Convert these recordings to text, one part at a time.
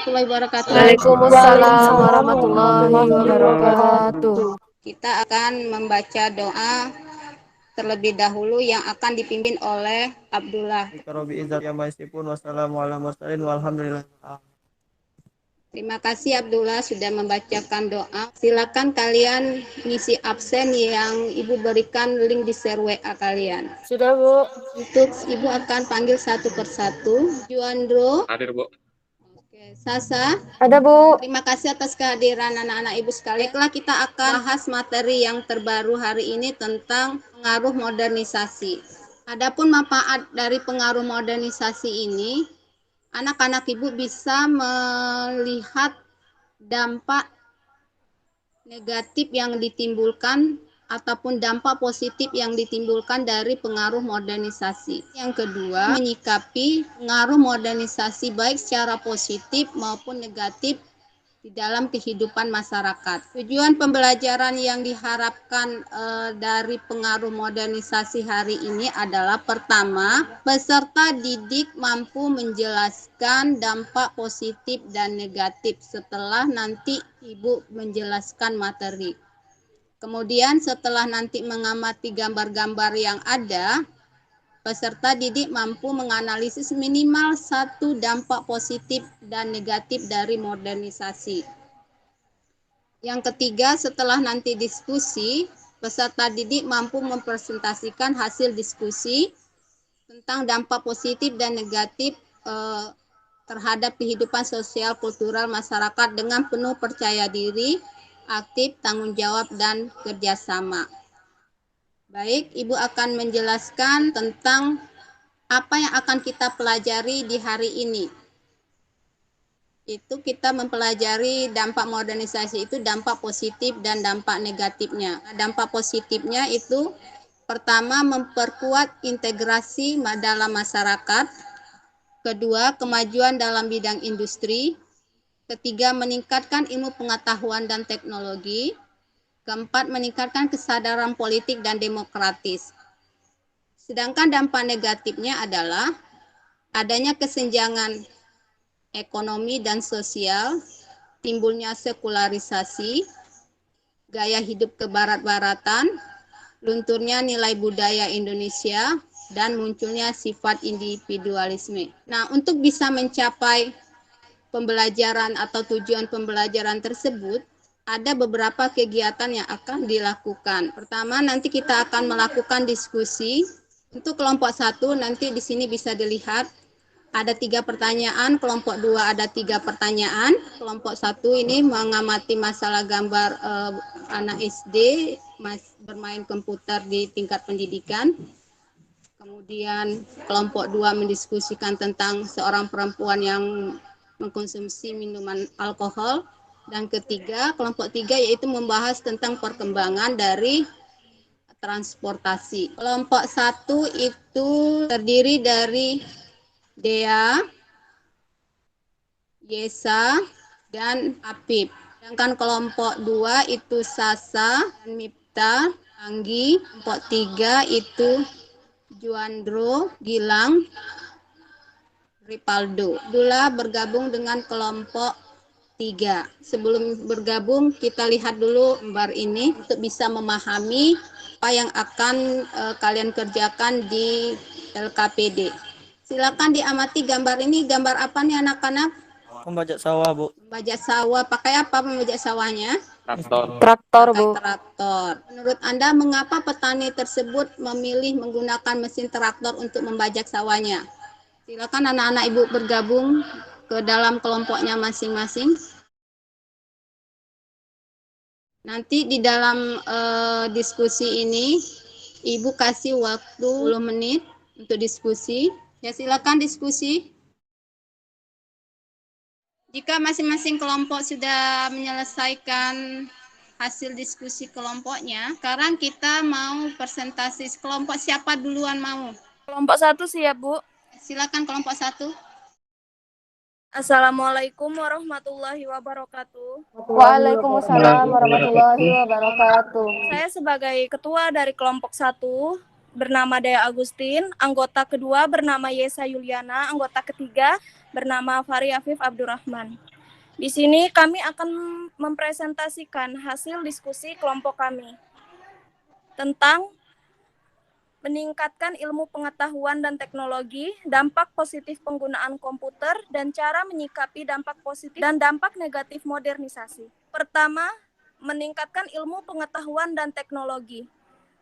warahmatullahi wabarakatuh. Waalaikumsalam warahmatullahi wabarakatuh. Kita akan membaca doa terlebih dahulu yang akan dipimpin oleh Abdullah. Terima kasih Abdullah sudah membacakan doa. Silakan kalian ngisi absen yang Ibu berikan link di share WA kalian. Sudah, Bu. Untuk Ibu akan panggil satu persatu. Juandro. Hadir, Bu. Oke, Sasa. Ada, Bu. Terima kasih atas kehadiran anak-anak Ibu sekalian. Baiklah, kita akan bahas materi yang terbaru hari ini tentang pengaruh modernisasi. Adapun manfaat dari pengaruh modernisasi ini, anak-anak Ibu bisa melihat dampak negatif yang ditimbulkan ataupun dampak positif yang ditimbulkan dari pengaruh modernisasi. Yang kedua, menyikapi pengaruh modernisasi baik secara positif maupun negatif di dalam kehidupan masyarakat. Tujuan pembelajaran yang diharapkan dari pengaruh modernisasi hari ini adalah pertama, peserta didik mampu menjelaskan dampak positif dan negatif setelah nanti Ibu menjelaskan materi. Kemudian setelah nanti mengamati gambar-gambar yang ada, peserta didik mampu menganalisis minimal satu dampak positif dan negatif dari modernisasi. Yang ketiga, setelah nanti diskusi, peserta didik mampu mempresentasikan hasil diskusi tentang dampak positif dan negatif terhadap kehidupan sosial kultural masyarakat dengan penuh percaya diri, aktif, tanggung jawab, dan kerjasama. Baik, Ibu akan menjelaskan tentang apa yang akan kita pelajari di hari ini. Itu kita mempelajari dampak modernisasi itu dampak positif dan dampak negatifnya. Dampak positifnya itu pertama memperkuat integrasi dalam masyarakat, kedua kemajuan dalam bidang industri, ketiga meningkatkan ilmu pengetahuan dan teknologi, keempat meningkatkan kesadaran politik dan demokratis. Sedangkan dampak negatifnya adalah adanya kesenjangan ekonomi dan sosial, timbulnya sekularisasi, gaya hidup kebarat-baratan, lunturnya nilai budaya Indonesia, dan munculnya sifat individualisme. Nah, untuk bisa mencapai pembelajaran atau tujuan pembelajaran tersebut, ada beberapa kegiatan yang akan dilakukan. Pertama, nanti kita akan melakukan diskusi. Untuk kelompok 1, nanti di sini bisa dilihat ada 3 pertanyaan, kelompok 2 ada 3 pertanyaan, kelompok 1 ini mengamati masalah gambar anak SD bermain komputer di tingkat pendidikan. Kemudian kelompok 2 mendiskusikan tentang seorang perempuan yang mengkonsumsi minuman alkohol. Dan ketiga, kelompok 3 yaitu membahas tentang perkembangan dari transportasi. Kelompok 1 itu terdiri dari Dea, Yesa, dan Apip. Sedangkan kelompok 2 itu Sasa, dan Mipta, Anggi. Kelompok 3 itu Juandro, Gilang, Ripaldo. Dula bergabung dengan kelompok 3. Sebelum bergabung, kita lihat dulu gambar ini untuk bisa memahami apa yang akan kalian kerjakan di LKPD. Silakan diamati gambar ini. Gambar apa nih anak-anak? Pembajak sawah, Bu. Membajak sawah. Pakai apa membajak sawahnya? Traktor, Bu. Traktor. Menurut Anda, mengapa petani tersebut memilih menggunakan mesin traktor untuk membajak sawahnya? Silakan anak-anak Ibu bergabung ke dalam kelompoknya masing-masing. Nanti di dalam diskusi ini, Ibu kasih waktu 10 menit untuk diskusi. Ya, silakan diskusi. Jika masing-masing kelompok sudah menyelesaikan hasil diskusi kelompoknya, sekarang kita mau presentasi kelompok. Siapa duluan mau? Kelompok 1 siap, Bu. Silakan kelompok 1. Assalamualaikum warahmatullahi wabarakatuh. Waalaikumsalam warahmatullahi wabarakatuh. Saya sebagai ketua dari kelompok 1 bernama Dea Agustin, anggota kedua bernama Yesa Yuliana, anggota ketiga bernama Fari Afif Abdurrahman. Di sini kami akan mempresentasikan hasil diskusi kelompok kami tentang meningkatkan ilmu pengetahuan dan teknologi, dampak positif penggunaan komputer, dan cara menyikapi dampak positif dan dampak negatif modernisasi. Pertama, meningkatkan ilmu pengetahuan dan teknologi.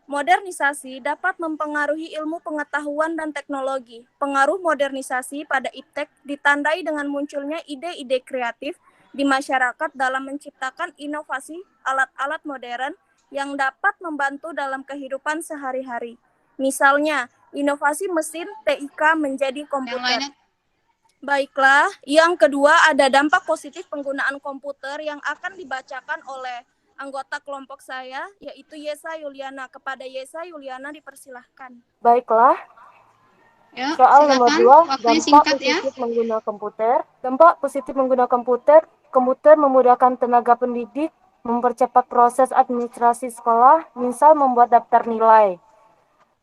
Modernisasi dapat mempengaruhi ilmu pengetahuan dan teknologi. Pengaruh modernisasi pada iptek ditandai dengan munculnya ide-ide kreatif di masyarakat dalam menciptakan inovasi alat-alat modern yang dapat membantu dalam kehidupan sehari-hari. Misalnya, inovasi mesin TIK menjadi Yang komputer. lainnya Baiklah, yang kedua ada dampak positif penggunaan komputer yang akan dibacakan oleh anggota kelompok saya, yaitu Yesa Yuliana. Kepada Yesa Yuliana dipersilahkan. Baiklah, ya, soal nomor silakan 2, waktunya dampak singkat ya. positif menggunakan komputer. Dampak positif menggunakan komputer memudahkan tenaga pendidik, mempercepat proses administrasi sekolah, misal membuat daftar nilai.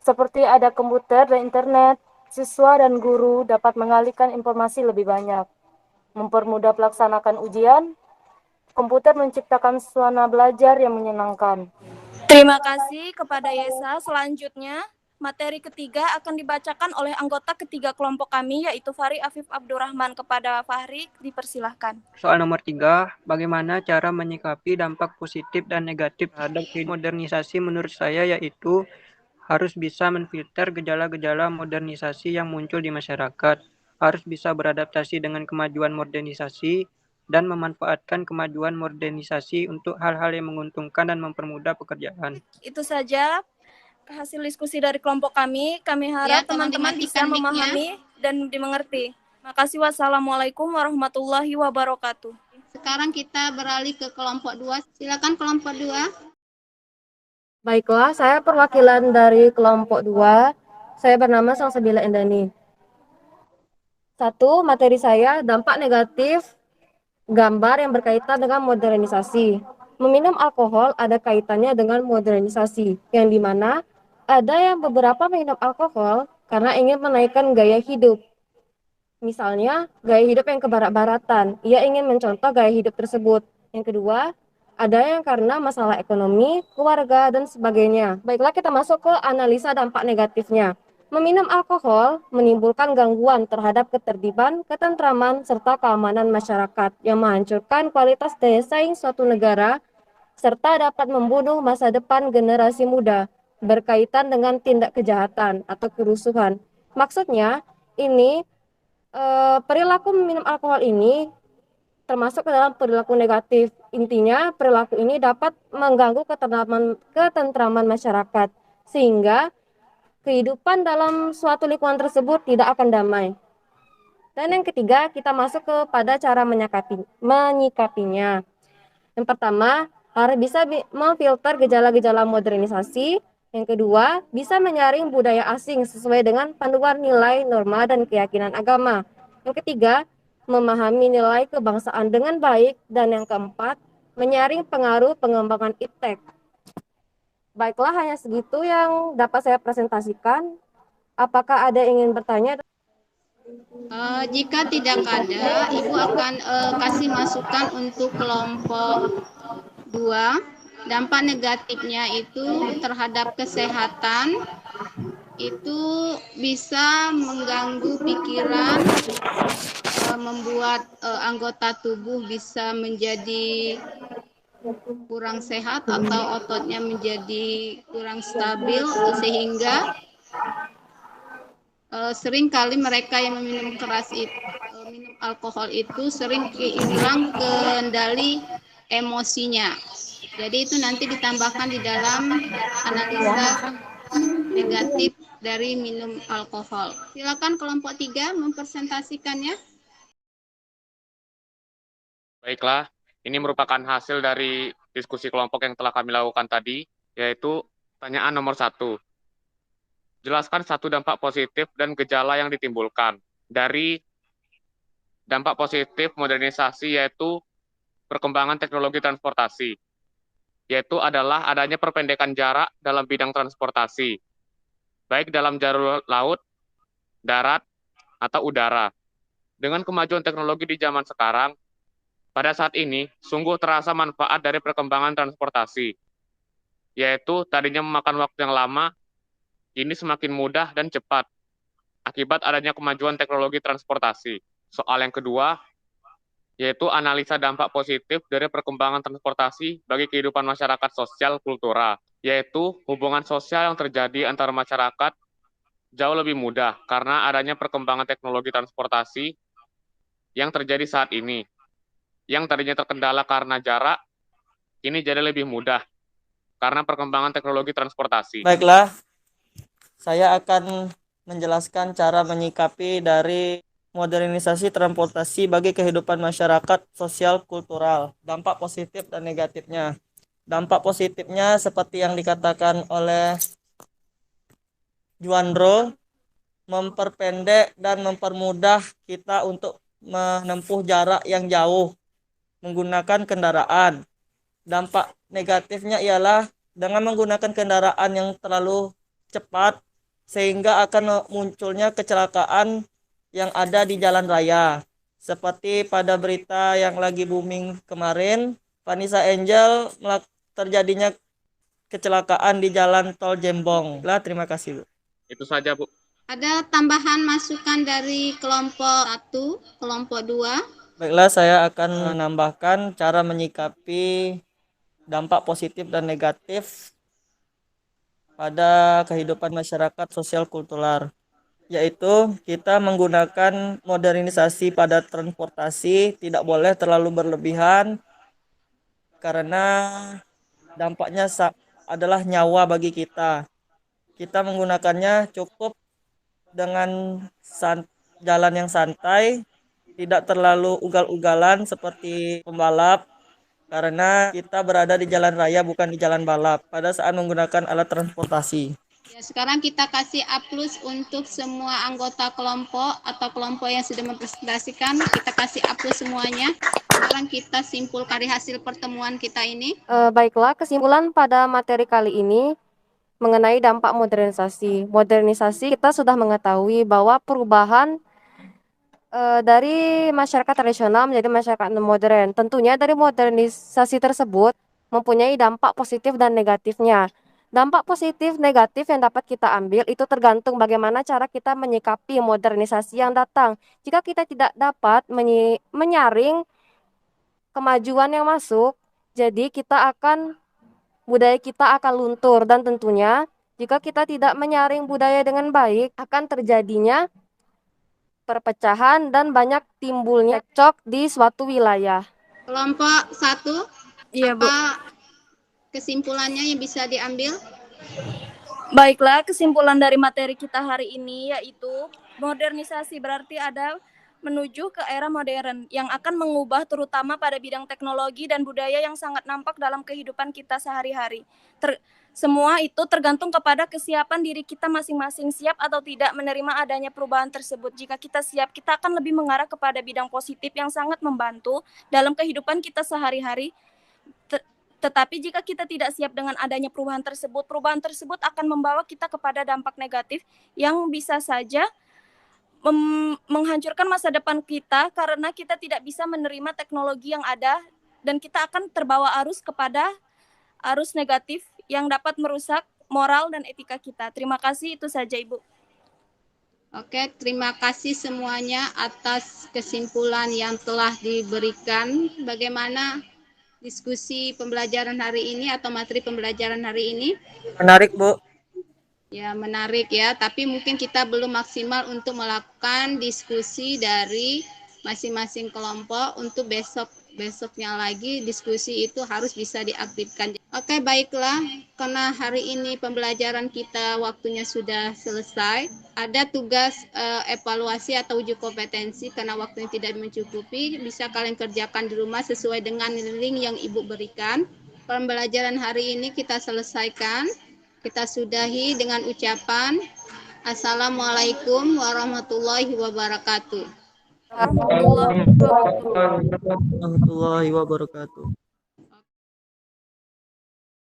Seperti ada komputer dan internet, siswa dan guru dapat mengalihkan informasi lebih banyak. Mempermudah pelaksanakan ujian, komputer menciptakan suasana belajar yang menyenangkan. Terima kasih kepada Yesa. Selanjutnya, materi ketiga akan dibacakan oleh anggota ketiga kelompok kami, yaitu Fahri Afif Abdurrahman. Kepada Fahri, dipersilahkan. Soal nomor 3, bagaimana cara menyikapi dampak positif dan negatif terhadap modernisasi menurut saya yaitu harus bisa menfilter gejala-gejala modernisasi yang muncul di masyarakat, harus bisa beradaptasi dengan kemajuan modernisasi, dan memanfaatkan kemajuan modernisasi untuk hal-hal yang menguntungkan dan mempermudah pekerjaan. Itu saja hasil diskusi dari kelompok kami. Kami harap teman-teman bisa memahami dan dimengerti. Terima kasih. Wassalamualaikum warahmatullahi wabarakatuh. Sekarang kita beralih ke kelompok 2. Silakan kelompok 2. Baiklah, saya perwakilan dari kelompok 2. Saya bernama Salsabila Endani. 1. Materi saya, dampak negatif gambar yang berkaitan dengan modernisasi. Meminum alkohol ada kaitannya dengan modernisasi, yang dimana ada yang beberapa minum alkohol karena ingin menaikkan gaya hidup. Misalnya, gaya hidup yang kebarat-baratan, ia ingin mencontoh gaya hidup tersebut. Yang kedua, ada yang karena masalah ekonomi, keluarga, dan sebagainya. Baiklah, kita masuk ke analisa dampak negatifnya. Meminum alkohol menimbulkan gangguan terhadap ketertiban, ketentraman, serta keamanan masyarakat yang menghancurkan kualitas daya saing suatu negara, serta dapat membunuh masa depan generasi muda berkaitan dengan tindak kejahatan atau kerusuhan. Maksudnya, ini perilaku meminum alkohol ini termasuk ke dalam perilaku negatif. Intinya, perilaku ini dapat mengganggu ketentraman masyarakat, sehingga kehidupan dalam suatu lingkungan tersebut tidak akan damai. Dan yang ketiga, kita masuk kepada cara menyikapinya. Yang pertama, harus bisa memfilter gejala-gejala modernisasi. Yang kedua, bisa menyaring budaya asing sesuai dengan panduan nilai, norma, dan keyakinan agama. Yang ketiga, memahami nilai kebangsaan dengan baik. Dan yang keempat, menyaring pengaruh pengembangan iptek. Baiklah, hanya segitu yang dapat saya presentasikan. Apakah ada yang ingin bertanya? Jika tidak ada, Ibu akan kasih masukan untuk kelompok 2. Dampak negatifnya itu terhadap kesehatan, itu bisa mengganggu pikiran, membuat anggota tubuh bisa menjadi kurang sehat atau ototnya menjadi kurang stabil, sehingga sering kali mereka yang meminum minum alkohol itu sering hilang kendali emosinya. Jadi itu nanti ditambahkan di dalam analisa negatif dari minum alkohol. Silakan kelompok 3 mempresentasikannya. Baiklah, ini merupakan hasil dari diskusi kelompok yang telah kami lakukan tadi, yaitu pertanyaan nomor 1. Jelaskan satu dampak positif dan gejala yang ditimbulkan dari dampak positif modernisasi, yaitu perkembangan teknologi transportasi, yaitu adalah adanya perpendekan jarak dalam bidang transportasi, baik dalam jalur laut, darat, atau udara. Dengan kemajuan teknologi di zaman sekarang, Pada saat ini, sungguh terasa manfaat dari perkembangan transportasi, yaitu tadinya memakan waktu yang lama, kini semakin mudah dan cepat, akibat adanya kemajuan teknologi transportasi. Soal yang kedua, yaitu analisa dampak positif dari perkembangan transportasi bagi kehidupan masyarakat sosial kultural, yaitu hubungan sosial yang terjadi antara masyarakat jauh lebih mudah karena adanya perkembangan teknologi transportasi yang terjadi saat ini. Yang tadinya terkendala karena jarak, kini jadi lebih mudah karena perkembangan teknologi transportasi. Baiklah, saya akan menjelaskan cara menyikapi dari modernisasi transportasi bagi kehidupan masyarakat sosial kultural, dampak positif dan negatifnya. Dampak positifnya seperti yang dikatakan oleh Juandro, memperpendek dan mempermudah kita untuk menempuh jarak yang jauh menggunakan kendaraan. Dampak negatifnya ialah dengan menggunakan kendaraan yang terlalu cepat sehingga akan munculnya kecelakaan yang ada di jalan raya. Seperti pada berita yang lagi booming kemarin, Vanessa Angel terjadinya kecelakaan di jalan tol Jembong. Terima kasih, Bu. Itu saja, Bu. Ada tambahan masukan dari kelompok 1, kelompok 2? Baiklah, saya akan menambahkan cara menyikapi dampak positif dan negatif pada kehidupan masyarakat sosial kultural, yaitu kita menggunakan modernisasi pada transportasi tidak boleh terlalu berlebihan karena dampaknya adalah nyawa bagi kita. Kita menggunakannya cukup dengan jalan yang santai, tidak terlalu ugal-ugalan seperti pembalap, karena kita berada di jalan raya bukan di jalan balap pada saat menggunakan alat transportasi. Ya, sekarang kita kasih A+ untuk semua anggota kelompok atau kelompok yang sudah mempresentasikan. Kita kasih A+ semuanya. Sekarang kita simpulkan dari hasil pertemuan kita ini. Baiklah, kesimpulan pada materi kali ini mengenai dampak modernisasi. Modernisasi kita sudah mengetahui bahwa perubahan dari masyarakat tradisional menjadi masyarakat modern. Tentunya dari modernisasi tersebut mempunyai dampak positif dan negatifnya. Dampak positif negatif yang dapat kita ambil itu tergantung bagaimana cara kita menyikapi modernisasi yang datang. Jika kita tidak dapat menyaring kemajuan yang masuk, jadi budaya kita akan luntur, dan tentunya jika kita tidak menyaring budaya dengan baik akan terjadinya perpecahan dan banyak timbulnya cekcok di suatu wilayah. Kelompok 1, Iya, Bu. apa kesimpulannya yang bisa diambil? Baiklah, kesimpulan dari materi kita hari ini yaitu modernisasi berarti ada menuju ke era modern yang akan mengubah terutama pada bidang teknologi dan budaya yang sangat nampak dalam kehidupan kita sehari-hari. Semua itu tergantung kepada kesiapan diri kita masing-masing, siap atau tidak menerima adanya perubahan tersebut. Jika kita siap, kita akan lebih mengarah kepada bidang positif yang sangat membantu dalam kehidupan kita sehari-hari. Tetapi jika kita tidak siap dengan adanya perubahan tersebut akan membawa kita kepada dampak negatif yang bisa saja menghancurkan masa depan kita karena kita tidak bisa menerima teknologi yang ada dan kita akan terbawa arus kepada arus negatif yang dapat merusak moral dan etika kita. Terima kasih, itu saja, Ibu. Oke, terima kasih semuanya atas kesimpulan yang telah diberikan. Bagaimana diskusi pembelajaran hari ini atau materi pembelajaran hari ini? Menarik, Bu. Ya, menarik ya, tapi mungkin kita belum maksimal untuk melakukan diskusi dari masing-masing kelompok. Untuk besoknya lagi diskusi itu harus bisa diaktifkan. Oke, baiklah, karena hari ini pembelajaran kita waktunya sudah selesai. Ada tugas evaluasi atau uji kompetensi karena waktunya tidak mencukupi. Bisa kalian kerjakan di rumah sesuai dengan link yang Ibu berikan. Pembelajaran hari ini kita selesaikan. Kita sudahi dengan ucapan Assalamualaikum warahmatullahi wabarakatuh. Warahmatullahi wabarakatuh. Warahmatullahi wabarakatuh.